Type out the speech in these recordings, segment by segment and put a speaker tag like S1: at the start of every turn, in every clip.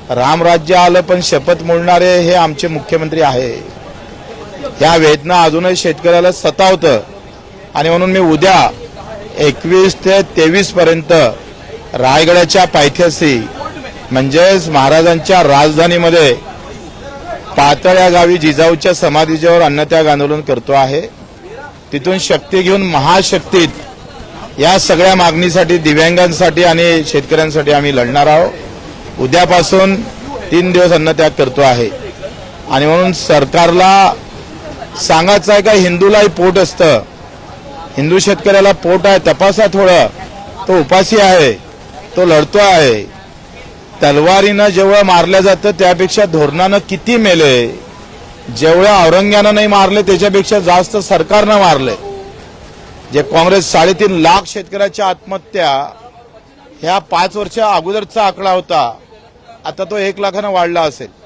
S1: रामराज्य आलं पण शपथ मोडणारे हे आमचे मुख्यमंत्री आहे। या वेदना अजूनही शेतकऱ्याला सतावतं आणि म्हणून मी उद्या 21 ते 23 पर्यंत रायगडाच्या पायथ्याशी म्हणजेच महाराजांच्या राजधानीमध्ये पातळ या गावी जिजाऊच्या समाधीजवळ अन्नत्याग आंदोलन करतो आहे। तिथून शक्ती घेऊन महाशक्तीत या सगळ्या मागणीसाठी दिव्यांगांसाठी आणि शेतकऱ्यांसाठी आम्ही लढणार आहोत। उद्यापासून 3 दिवस अन्नत्याग करतो आहे आणि म्हणून सरकारला सांगायचं आहे का हिंदूलाही पोट असतं, हिंदू शेतकऱ्याला पोट आहे, तपासा थोडं, तो उपाशी आहे, तो लढतो आहे। तलवारीनं जेवढं मारलं जातं त्यापेक्षा धोरणानं किती मेले, जेवढं औरंग्यानं नाही मारले त्याच्यापेक्षा जास्त सरकारनं मारले। जे काँग्रेस 3.5 लाख शेतकऱ्याच्या आत्महत्या ह्या 5 वर्षा अगोदरचा आकडा होता, आता तो 1 लाखानं वाढला असेल।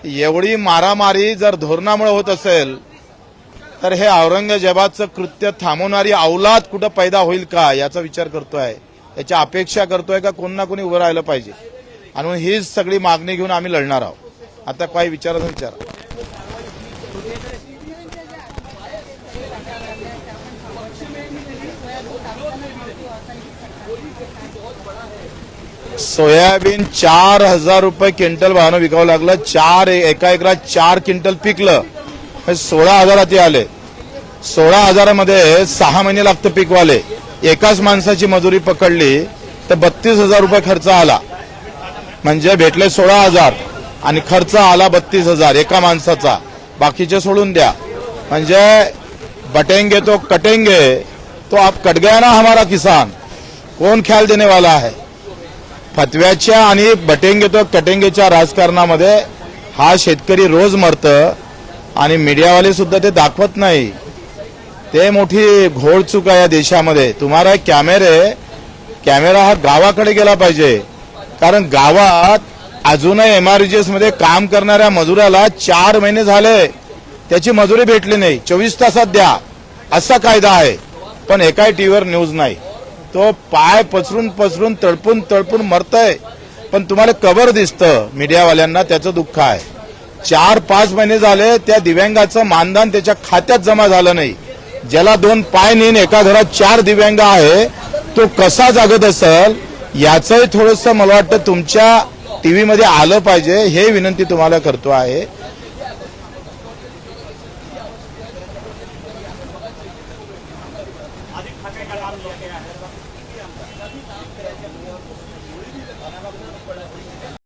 S1: एवढी मारामारी जर धोरणामुळे होत असेल तर हे औरंगजेबाचं कृत्य थांबवणारी औलाद कुठं पैदा होईल का याचा विचार करतोय, याची अपेक्षा करतोय का कोण ना कोणी उभं राहिलं पाहिजे। आणि हीच सगळी मागणी घेऊन आम्ही लढणार आहोत। आता काही विचारायचं विचार सोयाबीन 4,000 रुपये क्विंटल भावानं विकावं लागलं। एका एकरात 4 क्विंटल पिकलं 16,000 ते आले। 16,000 मध्ये 6 महिने लागतं पिकवाले। एकाच माणसाची मजुरी पकडली तर 32,000 रुपये खर्च आला, म्हणजे भेटले 16,000 आणि खर्च आला 32,000 एका माणसाचा। बाकीचे सोडून द्या, म्हणजे बटेंगे तो कटेंगे, तो आप कट गया ना हमारा किसान, कोण ख्याल देने वाला है। फतव्याच्या आणि बटेंगे तो कटेंगेच्या राजकारणामध्ये हा शेतकरी रोज मरतं आणि मीडियावाले सुद्धा ते दाखवत नाही। ते मोठी घोडचूक आहे या देशामध्ये। तुम्हाला कॅमेरा हा गावाकडे गेला पाहिजे, कारण गावात अजूनही MRGS मध्ये काम करणाऱ्या मजुराला 4 महिने झाले त्याची मजुरी भेटली नाही, 24 तासात द्या असा कायदा आहे, पण एकाही टीव्हीवर न्यूज नाही। तो पाय पसरून तडपून मरतय, पण तुम्हाला कव्हर दिसतं मीडियावाल्यांना, त्याचं दुःख आहे। 4-5 महिने झाले त्या दिव्यांगाचं मानधन त्याच्या खात्यात जमा झालं नाही। ज्याला 2 पाय नेन एका घरात 4 दिव्यांग आहे तो कसा जागत असेल याचंही थोडंसं मला वाटतं तुमच्या टीव्हीमध्ये आलं पाहिजे, हे विनंती तुम्हाला करतो आहे।